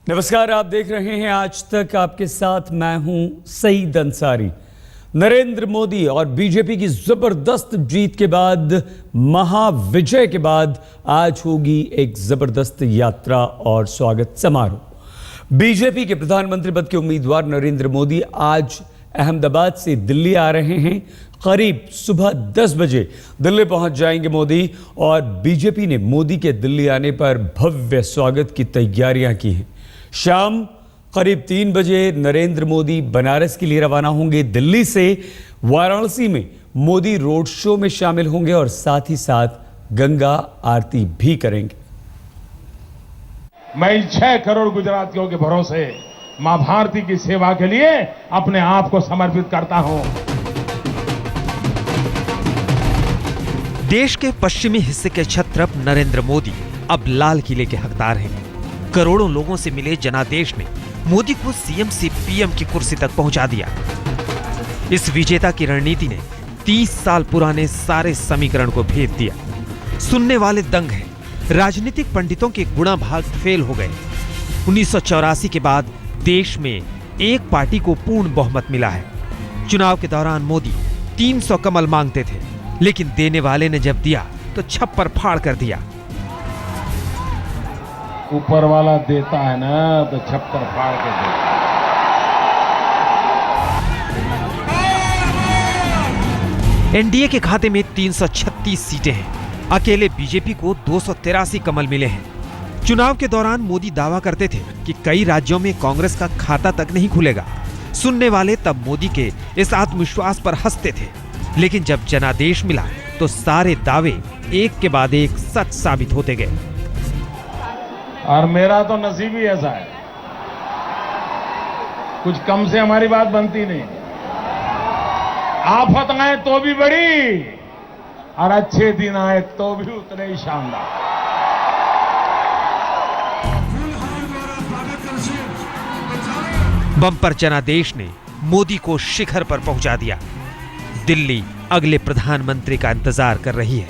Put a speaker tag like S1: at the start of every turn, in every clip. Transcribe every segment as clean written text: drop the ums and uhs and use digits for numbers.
S1: नमस्कार, आप देख रहे हैं आज तक। आपके साथ मैं हूं सईद अंसारी। नरेंद्र मोदी और बीजेपी की जबरदस्त जीत के बाद, महाविजय के बाद आज होगी एक जबरदस्त यात्रा और स्वागत समारोह। बीजेपी के प्रधानमंत्री पद के उम्मीदवार नरेंद्र मोदी आज अहमदाबाद से दिल्ली आ रहे हैं। करीब सुबह 10 बजे दिल्ली पहुंच जाएंगे मोदी, और बीजेपी ने मोदी के दिल्ली आने पर भव्य स्वागत की तैयारियां की हैं। शाम करीब 3 बजे नरेंद्र मोदी बनारस के लिए रवाना होंगे। दिल्ली से वाराणसी में मोदी रोड शो में शामिल होंगे और साथ ही साथ गंगा आरती भी करेंगे।
S2: मैं 6 करोड़ गुजरातियों के भरोसे मां भारती की सेवा के लिए अपने आप को समर्पित करता हूं।
S3: देश के पश्चिमी हिस्से के छत्रप नरेंद्र मोदी अब लाल किले के हकदार हैं। करोड़ों लोगों से मिले जनादेश ने मोदी को सीएम से पीएम की कुर्सी तक पहुंचा दिया। इस विजेता की रणनीति ने 30 साल पुराने सारे समीकरण को भेद दिया। सुनने वाले दंग हैं। राजनीतिक पंडितों के गुणा भाग फेल हो गए। 1984 के बाद देश में एक पार्टी को पूर्ण बहुमत मिला है। चुनाव के दौरान मोदी 300 कमल मांगते थे, लेकिन देने वाले ने जब दिया तो छप्पर फाड़ कर दिया।
S2: ऊपर वाला देता है ना तो छप्पर फाड़ के देता है।
S3: एनडीए के खाते में 336 सीटें हैं। अकेले बीजेपी को 283 कमल मिले हैं। चुनाव के दौरान मोदी दावा करते थे कि कई राज्यों में कांग्रेस का खाता तक नहीं खुलेगा। सुनने वाले तब मोदी के इस आत्मविश्वास पर हंसते थे, लेकिन जब जनादेश मिला तो सारे दावे एक के बाद एक सच साबित होते गए।
S2: और मेरा तो नसीब ही ऐसा है, कुछ कम से हमारी बात बनती नहीं। आफत आए तो भी बड़ी, और अच्छे दिन आए तो भी उतने ही शानदार।
S3: बम्पर जनादेश ने मोदी को शिखर पर पहुंचा दिया। दिल्ली अगले प्रधानमंत्री का इंतजार कर रही है।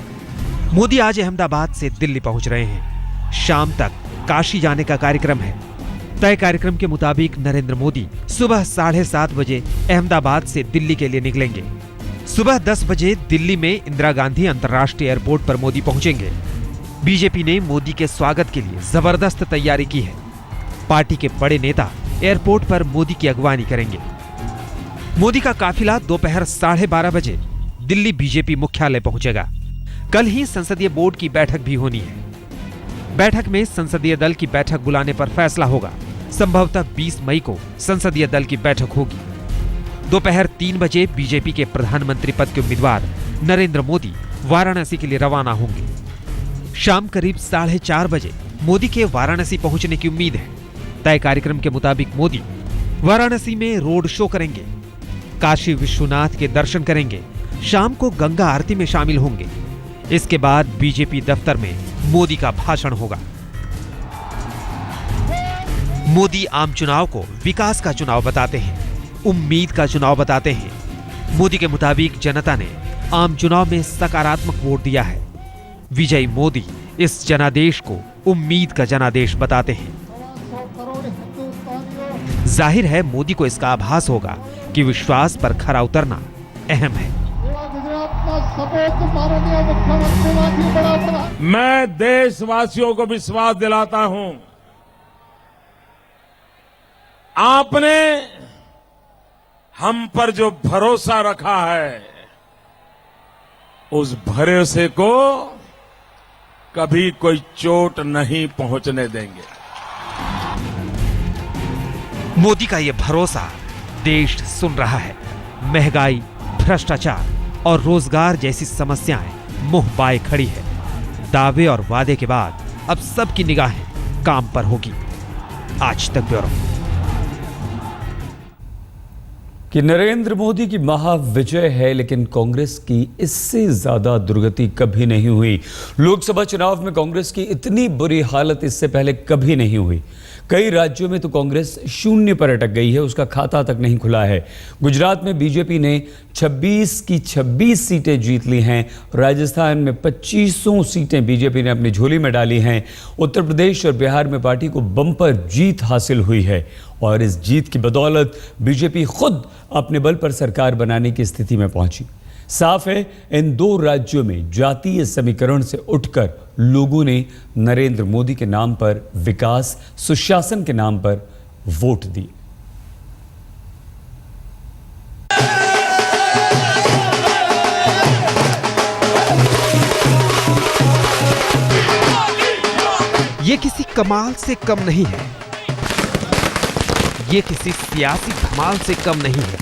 S3: मोदी आज अहमदाबाद से दिल्ली पहुंच रहे हैं। शाम तक काशी जाने का कार्यक्रम है। तय कार्यक्रम के मुताबिक नरेंद्र मोदी सुबह 7:30 बजे अहमदाबाद से दिल्ली के लिए निकलेंगे। सुबह 10 बजे दिल्ली में इंदिरा गांधी अंतर्राष्ट्रीय एयरपोर्ट पर मोदी पहुंचेंगे। बीजेपी ने मोदी के स्वागत के लिए जबरदस्त तैयारी की है। पार्टी के बड़े नेता एयरपोर्ट पर मोदी की अगवानी करेंगे। मोदी का काफिला दोपहर 12:30 बजे दिल्ली बीजेपी मुख्यालय पहुंचेगा। कल ही संसदीय बोर्ड की बैठक भी होनी है। बैठक में संसदीय दल की बैठक बुलाने पर फैसला होगा। संभवतः 20 मई को संसदीय दल की बैठक होगी। दोपहर 3 बजे बीजेपी के प्रधानमंत्री पद के उम्मीदवार नरेंद्र मोदी वाराणसी के लिए रवाना होंगे। शाम करीब 4:30 बजे मोदी के वाराणसी पहुंचने की उम्मीद है। तय कार्यक्रम के मुताबिक मोदी वाराणसी में रोड शो करेंगे, काशी विश्वनाथ के दर्शन करेंगे, शाम को गंगा आरती में शामिल होंगे। इसके बाद बीजेपी दफ्तर में मोदी का भाषण होगा। मोदी आम चुनाव को विकास का चुनाव बताते हैं, उम्मीद का चुनाव बताते हैं। मोदी के मुताबिक जनता ने आम चुनाव में सकारात्मक वोट दिया है। विजयी मोदी इस जनादेश को उम्मीद का जनादेश बताते हैं। जाहिर है मोदी को इसका आभास होगा कि विश्वास पर खरा उतरना अहम है।
S2: मैं देशवासियों को विश्वास दिलाता हूं, आपने हम पर जो भरोसा रखा है, उस भरोसे को कभी कोई चोट नहीं पहुंचने देंगे।
S3: मोदी का यह भरोसा देश सुन रहा है। महंगाई, भ्रष्टाचार और रोजगार जैसी समस्याएं मुंह बाए खड़ी है। दावे और वादे के बाद अब सबकी निगाहें काम पर होगी। आज तक ब्यूरो।
S1: कि नरेंद्र मोदी की महाविजय है, लेकिन कांग्रेस की इससे ज्यादा दुर्गति कभी नहीं हुई। लोकसभा चुनाव में कांग्रेस की इतनी बुरी हालत इससे पहले कभी नहीं हुई। कई राज्यों में तो कांग्रेस शून्य पर अटक गई है, उसका खाता तक नहीं खुला है। गुजरात में बीजेपी ने 26 की 26 सीटें जीत ली हैं। राजस्थान में 2500 सीटें बीजेपी ने अपनी झोली में डाली हैं। उत्तर प्रदेश और बिहार में पार्टी को बम्पर जीत हासिल हुई है और इस जीत की बदौलत बीजेपी खुद अपने बल पर सरकार बनाने की स्थिति में पहुंची। साफ है, इन दो राज्यों में जातीय समीकरण से उठकर लोगों ने नरेंद्र मोदी के नाम पर विकास, सुशासन के नाम पर वोट दिए।
S3: ये किसी कमाल से कम नहीं है, ये किसी सियासी धमाल से कम नहीं है।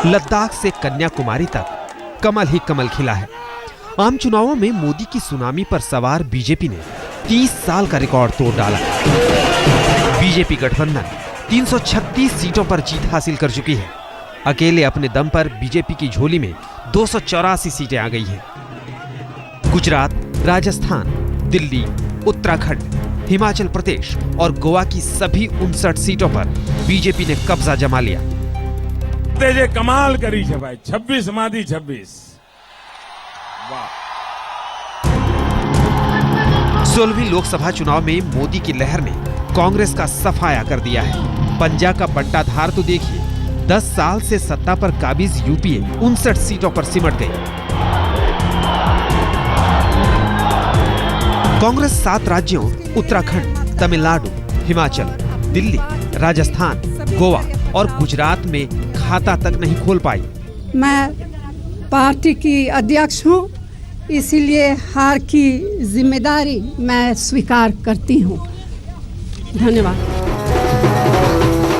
S3: लद्दाख से कन्याकुमारी तक कमल ही कमल खिला है। आम चुनावों में मोदी की सुनामी पर सवार बीजेपी ने 30 साल का रिकॉर्ड तोड़ डाला। बीजेपी गठबंधन 336 सीटों पर जीत हासिल कर चुकी है। अकेले अपने दम पर बीजेपी की झोली में 284 सीटें आ गई हैं। गुजरात, राजस्थान, दिल्ली, उत्तराखंड, हिमाचल प्रदेश और गोवा की सभी 59 सीटों पर बीजेपी ने कब्जा जमा लिया।
S2: तेजे कमाल करी है भाई, 26 मादी 26। वाह।
S3: 16वीं लोकसभा चुनाव में मोदी की लहर ने कांग्रेस का सफाया कर दिया है। पंजा का बंटाधार तो देखिए, 10 साल से सत्ता पर काबिज यूपीए 59 सीटों पर सिमट गई। कांग्रेस 7 राज्यों उत्तराखंड, तमिलनाडु, हिमाचल, दिल्ली, राजस्थान, गोवा और गुजरात में खाता तक नहीं खोल पाई।
S4: मैं पार्टी की अध्यक्ष हूं, इसीलिए हार की जिम्मेदारी मैं स्वीकार करती हूं। धन्यवाद।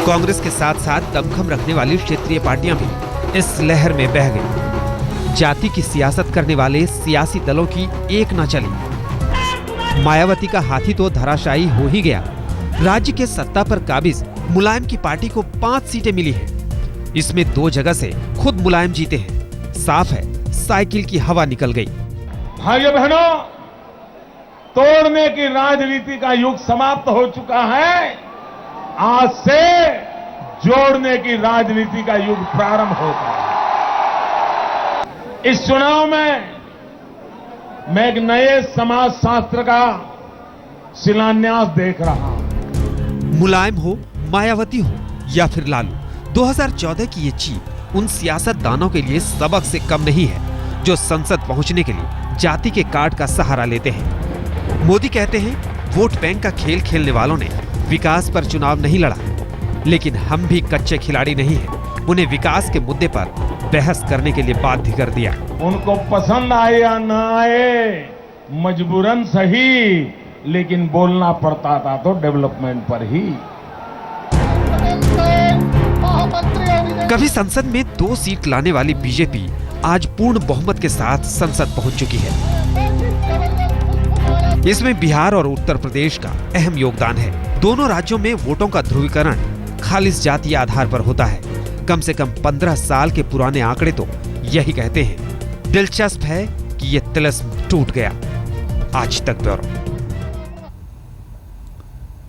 S3: कांग्रेस के साथ साथ दमखम रखने वाली क्षेत्रीय पार्टियां भी इस लहर में बह गई। जाति की सियासत करने वाले सियासी दलों की एक न चली। मायावती का हाथी तो धराशायी हो ही गया। राज्य के सत्ता पर काबिज मुलायम की पार्टी को 5 सीटें मिली हैं। इसमें 2 जगह से खुद मुलायम जीते हैं। साफ है, साइकिल की हवा निकल गई।
S2: भाइयों बहनों, तोड़ने की राजनीति का युग समाप्त हो चुका है। आज से जोड़ने की राजनीति का युग प्रारंभ होता है। इस चुनाव में मैं एक नए समाज शास्त्र का शिलान्यास देख रहा हूं।
S3: मुलायम हो, मायावती हो या फिर लालू, 2014 की ये जीत उन सियासतदानों के लिए सबक से कम नहीं है जो संसद पहुंचने के लिए जाति के कार्ड का सहारा लेते हैं। मोदी कहते हैं, वोट बैंक का खेल खेलने वालों ने विकास पर चुनाव नहीं लड़ा, लेकिन हम भी कच्चे खिलाड़ी नहीं हैं। उन्हें विकास के मुद्दे पर बहस करने के लिए बाध्य कर दिया।
S2: उनको पसंद आए या न आए, मजबूरन सही, लेकिन बोलना पड़ता था तो डेवलपमेंट पर ही।
S3: कभी संसद में 2 सीट लाने वाली बीजेपी आज पूर्ण बहुमत के साथ संसद पहुंच चुकी है। इसमें बिहार और उत्तर प्रदेश का अहम योगदान है। दोनों राज्यों में वोटों का ध्रुवीकरण खालिस जातीय आधार पर होता है। कम से कम 15 साल के पुराने आंकड़े तो यही कहते हैं। दिलचस्प है कि ये तिलिस्म टूट गया। आज तक ब्यूरो।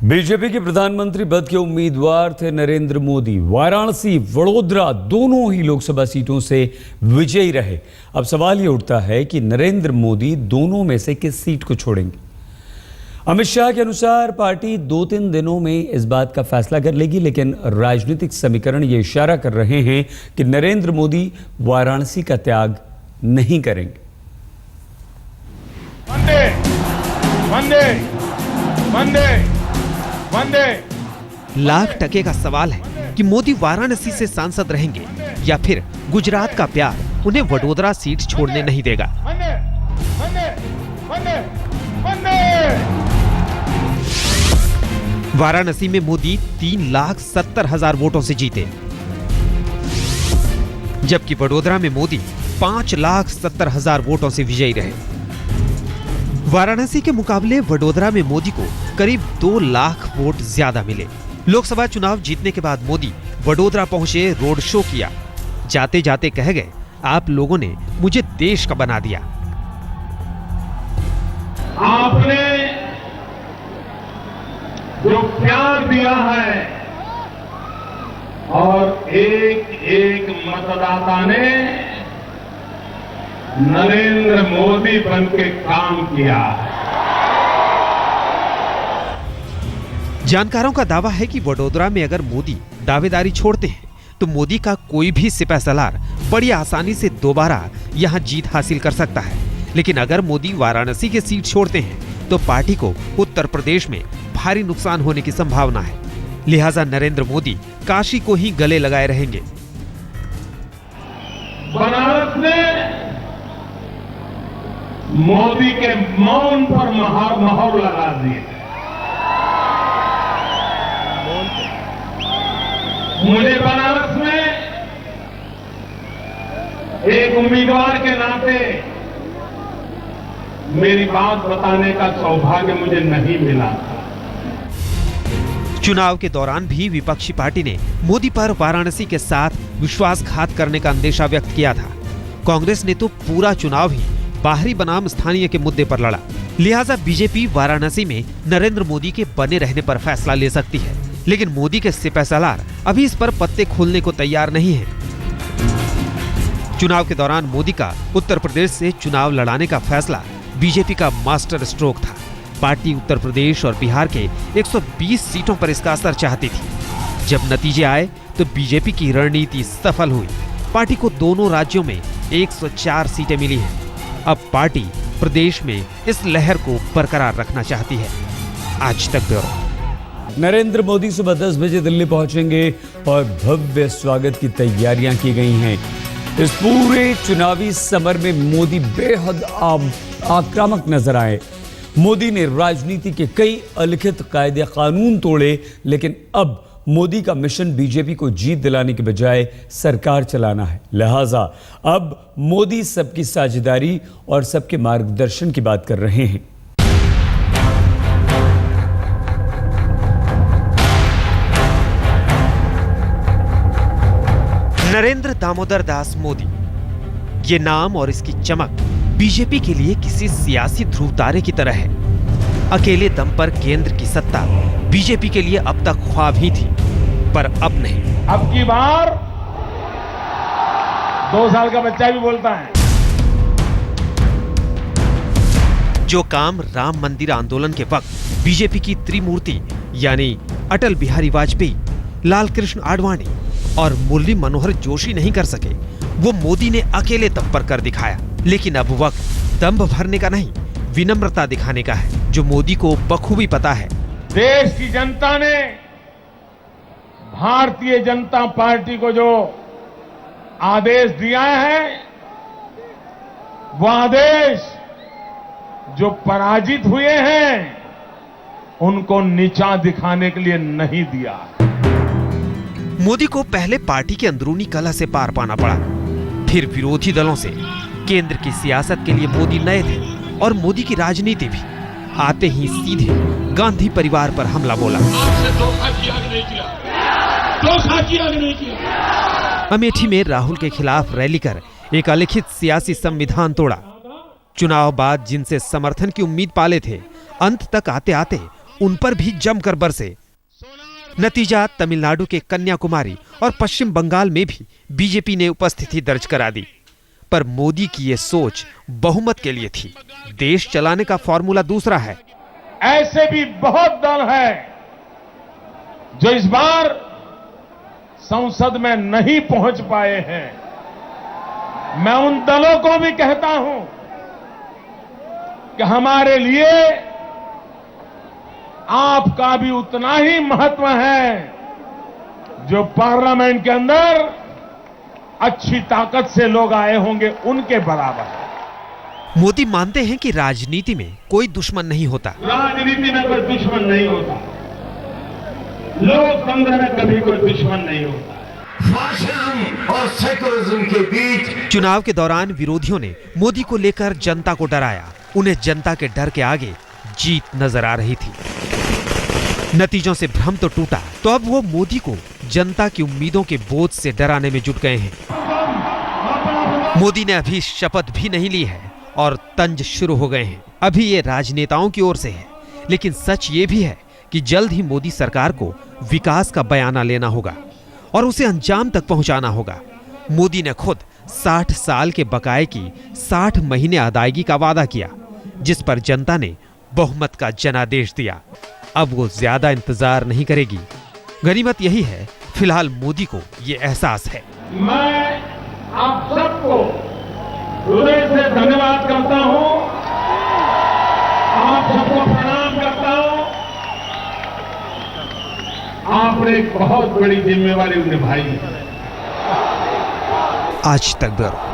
S1: बीजेपी के प्रधानमंत्री पद के उम्मीदवार थे नरेंद्र मोदी। वाराणसी, वडोदरा दोनों ही लोकसभा सीटों से विजयी रहे। अब सवाल ये उठता है कि नरेंद्र मोदी दोनों में से किस सीट को छोड़ेंगे। अमित शाह के अनुसार पार्टी 2-3 दिनों में इस बात का फैसला कर लेगी, लेकिन राजनीतिक समीकरण ये इशारा कर रहे हैं कि नरेंद्र मोदी वाराणसी का त्याग नहीं करेंगे।
S2: वंदे वंदे वंदे वंदे।
S3: लाख टके का सवाल है कि मोदी वाराणसी से सांसद रहेंगे या फिर गुजरात का प्यार उन्हें वडोदरा सीट छोड़ने नहीं देगा।
S2: वंदे वंदे वंदे वंदे।
S3: वाराणसी में मोदी 3,70,000 वोटों से जीते, जबकि वडोदरा में मोदी 5,70,000 वोटों से विजयी रहे। वाराणसी के मुकाबले वडोदरा में मोदी को करीब 2 लाख वोट ज्यादा मिले। लोकसभा चुनाव जीतने के बाद मोदी वडोदरा पहुंचे, रोड शो किया। जाते जाते कह गए, आप लोगों ने मुझे देश का बना दिया।
S2: जो प्यार दिया है और एक एक मतदाता ने नरेंद्र मोदी बन के काम किया है।
S3: जानकारों का दावा है कि वडोदरा में अगर मोदी दावेदारी छोड़ते हैं तो मोदी का कोई भी सिपहसालार बड़ी आसानी से दोबारा यहां जीत हासिल कर सकता है। लेकिन अगर मोदी वाराणसी के सीट छोड़ते हैं तो पार्टी को उत्तर प्रदेश में भारी नुकसान होने की संभावना है। लिहाजा नरेंद्र मोदी काशी को ही गले लगाए रहेंगे।
S2: बनारस ने मोदी के मौन पर मोहर लगा दी। मुझे बनारस में एक उम्मीदवार के नाते मेरी बात बताने का सौभाग्य मुझे नहीं मिला था।
S3: चुनाव के दौरान भी विपक्षी पार्टी ने मोदी पर वाराणसी के साथ विश्वासघात करने का अंदेशा व्यक्त किया था। कांग्रेस ने तो पूरा चुनाव ही बाहरी बनाम स्थानीय के मुद्दे पर लड़ा। लिहाजा बीजेपी वाराणसी में नरेंद्र मोदी के बने रहने पर फैसला ले सकती है, लेकिन मोदी के सिपहसालार अभी इस पर पत्ते खोलने को तैयार नहीं है। चुनाव के दौरान मोदी का उत्तर प्रदेश से चुनाव लड़ाने का फैसला बीजेपी का मास्टर स्ट्रोक था। पार्टी उत्तर प्रदेश और बिहार के 120 सीटों पर इसका असर चाहती थी। जब नतीजे आए तो बीजेपी की रणनीति सफल हुई। पार्टी को दोनों राज्यों में 104 सीटें मिली हैं। अब पार्टी प्रदेश में इस लहर को बरकरार रखना चाहती है। आज तक ब्यूरो।
S1: नरेंद्र मोदी सुबह 10 बजे दिल्ली पहुंचेंगे और भव्य स्वागत की तैयारियां की गई हैं। इस पूरे चुनावी समर में मोदी बेहद आक्रामक नजर आए। मोदी ने राजनीति के कई अलिखित कायदे कानून तोड़े, लेकिन अब मोदी का मिशन बीजेपी को जीत दिलाने के बजाय सरकार चलाना है। लिहाजा अब मोदी सबकी साझेदारी और सबके मार्गदर्शन की बात कर रहे हैं।
S3: नरेंद्र दामोदर दास मोदी, ये नाम और इसकी चमक बीजेपी के लिए किसी सियासी ध्रुव तारे की तरह है। अकेले दम पर केंद्र की सत्ता बीजेपी के लिए अब तक ख्वाब ही थी, पर अब नहीं।
S2: अब की बार 2 साल का बच्चा भी बोलता है।
S3: जो काम राम मंदिर आंदोलन के वक्त बीजेपी की त्रिमूर्ति यानी अटल बिहारी वाजपेयी, लाल कृष्ण आडवाणी और मुरली मनोहर जोशी नहीं कर सके, वो मोदी ने अकेले दम पर कर दिखाया। लेकिन अब वक्त दंभ भरने का नहीं, विनम्रता दिखाने का है, जो मोदी को बखूबी पता है।
S2: देश की जनता ने भारतीय जनता पार्टी को जो आदेश दिया है, वो आदेश जो पराजित हुए हैं उनको नीचा दिखाने के लिए नहीं दिया।
S3: मोदी को पहले पार्टी के अंदरूनी कलह से पार पाना पड़ा, फिर विरोधी दलों से। केंद्र की सियासत के लिए मोदी नए थे और मोदी की राजनीति भी। आते ही सीधे गांधी परिवार पर हमला बोला।
S2: आपसे धोखा किया कि नहीं किया? धोखा किया कि नहीं किया?
S3: अमेठी में राहुल के खिलाफ रैली कर एक अलिखित सियासी संविधान तोड़ा। चुनाव बाद जिनसे समर्थन की उम्मीद पाले थे, अंत तक आते आते उन पर भी जमकर बरसे। नतीजा तमिलनाडु के कन्याकुमारी और पश्चिम बंगाल में भी बीजेपी ने उपस्थिति दर्ज करा दी। पर मोदी की ये सोच बहुमत के लिए थी। देश चलाने का फॉर्मूला दूसरा है।
S2: ऐसे भी बहुत दल हैं जो इस बार संसद में नहीं पहुंच पाए हैं। मैं उन दलों को भी कहता हूं कि हमारे लिए आपका भी उतना ही महत्व है जो पार्लियामेंट के अंदर अच्छी ताकत से लोग आए होंगे उनके बराबर।
S3: मोदी मानते हैं कि राजनीति में कोई दुश्मन नहीं होता।
S2: राजनीति में कोई दुश्मन नहीं होता, लोकतंत्र में कभी कोई दुश्मन नहीं होता। फासिज्म और सेकुलरिज्म के बीच
S3: चुनाव के दौरान विरोधियों ने मोदी को लेकर जनता को डराया। उन्हें जनता के डर के आगे जीत नजर आ रही थी। नतीजों से भ्रम तो टूटा, तो अब वो मोदी को जनता की उम्मीदों के बोझ से डराने में जुट गए हैं। मोदी ने अभी शपथ भी नहीं ली है और तंज शुरू हो गए हैं। अभी ये राजनेताओं की ओर से है, लेकिन सच ये भी है कि जल्द ही मोदी सरकार को विकास का बयाना लेना होगा और उसे अंजाम तक पहुंचाना होगा। मोदी ने खुद 60 साल के बकाये की 60 महीने अदायगी का वादा किया, जिस पर जनता ने बहुमत का जनादेश दिया। अब वो ज्यादा इंतजार नहीं करेगी। गनीमत यही है, फिलहाल मोदी को ये एहसास है।
S2: मैं आप सबको हृदय से धन्यवाद करता हूं, आप सबको प्रणाम करता हूं। आपने एक बहुत बड़ी जिम्मेवारी निभाई है।
S3: आज तक ब्यूरो।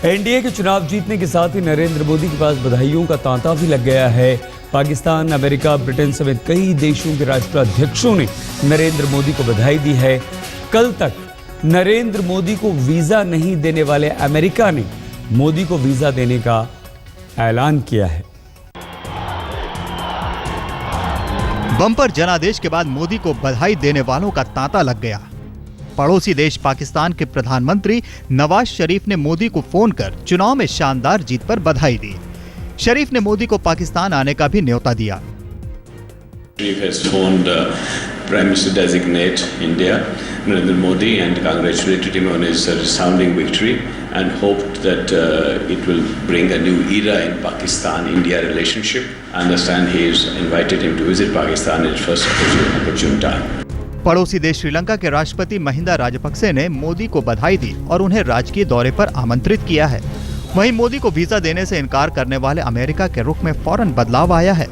S1: एनडीए के चुनाव जीतने के साथ ही नरेंद्र मोदी के पास बधाइयों का तांता भी लग गया है। पाकिस्तान, अमेरिका, ब्रिटेन समेत कई देशों के राष्ट्राध्यक्षों ने नरेंद्र मोदी को बधाई दी है। कल तक नरेंद्र मोदी को वीजा नहीं देने वाले अमेरिका ने मोदी को वीजा देने का ऐलान किया है।
S5: बम्पर जनादेश के बाद मोदी को बधाई देने वालों का तांता लग गया। पड़ोसी देश पाकिस्तान के प्रधानमंत्री नवाज शरीफ ने मोदी को फोन कर चुनाव में शानदार जीत पर बधाई दी। शरीफ ने मोदी को पाकिस्तान आने का भी न्योता दिया।
S6: Sharif has phoned Prime Minister designate India, Narendra Modi, and congratulated him on his resounding victory and hoped that it will bring a new era in Pakistan-India relationship. I understand he has invited him to visit Pakistan at first opportune time.
S5: पड़ोसी देश श्रीलंका के राष्ट्रपति महिंदा राजपक्से ने मोदी को बधाई दी और उन्हें राजकीय दौरे पर आमंत्रित किया है। वहीं मोदी को वीजा देने से इनकार करने वाले अमेरिका के रुख में फौरन बदलाव आया है।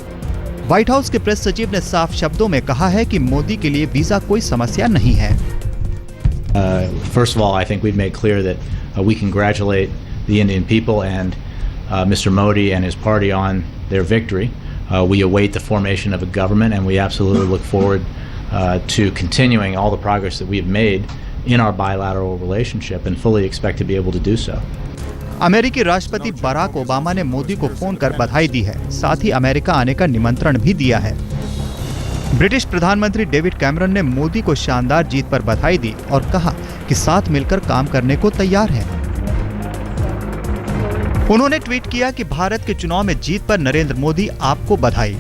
S5: व्हाइट हाउस के प्रेस सचिव ने साफ शब्दों में कहा है कि मोदी के लिए वीजा कोई समस्या नहीं है।
S7: First of all, I think we've made clear that we congratulate the Indian people and Mr. Modi and his party on their victory. We await the formation of a government, and we absolutely look forward to continuing all the progress that we have made in our bilateral relationship and fully expect to be able to do so.
S5: अमेरिकी राष्ट्रपति Barack Obama ने मोदी को phone कर बधाई दी है, साथ ही America आने का निमंत्रण भी दिया है। ब्रिटिश प्रधानमंत्री डेविड कैमरन ने मोदी को शानदार जीत पर बधाई दी और कहा कि साथ मिलकर काम करने को तैयार है। उन्होंने ट्वीट किया कि भारत के चुनाव में जीत पर नरेंद्र मोदी आपको बधाई।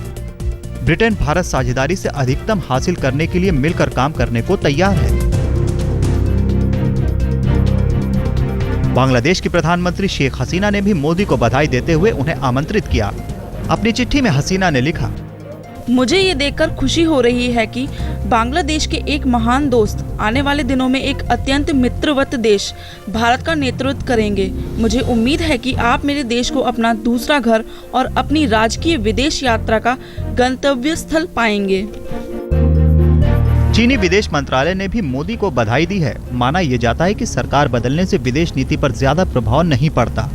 S5: ब्रिटेन भारत साझेदारी से अधिकतम हासिल करने के लिए मिलकर काम करने को तैयार है। बांग्लादेश की प्रधानमंत्री शेख हसीना ने भी मोदी को बधाई देते हुए उन्हें आमंत्रित किया। अपनी चिट्ठी में हसीना ने लिखा,
S8: मुझे ये देखकर खुशी हो रही है कि बांग्लादेश के एक महान दोस्त आने वाले दिनों में एक अत्यंत मित्रवत देश भारत का नेतृत्व करेंगे। मुझे उम्मीद है कि आप मेरे देश को अपना दूसरा घर और अपनी राजकीय विदेश यात्रा का गंतव्य स्थल पाएंगे।
S5: चीनी विदेश मंत्रालय ने भी मोदी को बधाई दी है। माना यह जाता है कि सरकार बदलने से विदेश नीति पर ज्यादा प्रभाव नहीं पड़ता।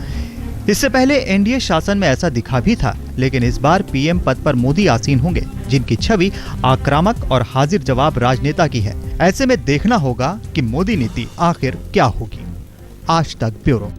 S5: इससे पहले एनडीए शासन में ऐसा दिखा भी था, लेकिन इस बार पीएम पद पर मोदी आसीन होंगे, जिनकी छवि आक्रामक और हाजिर जवाब राजनेता की है। ऐसे में देखना होगा कि मोदी नीति आखिर क्या होगी। आज तक ब्यूरो।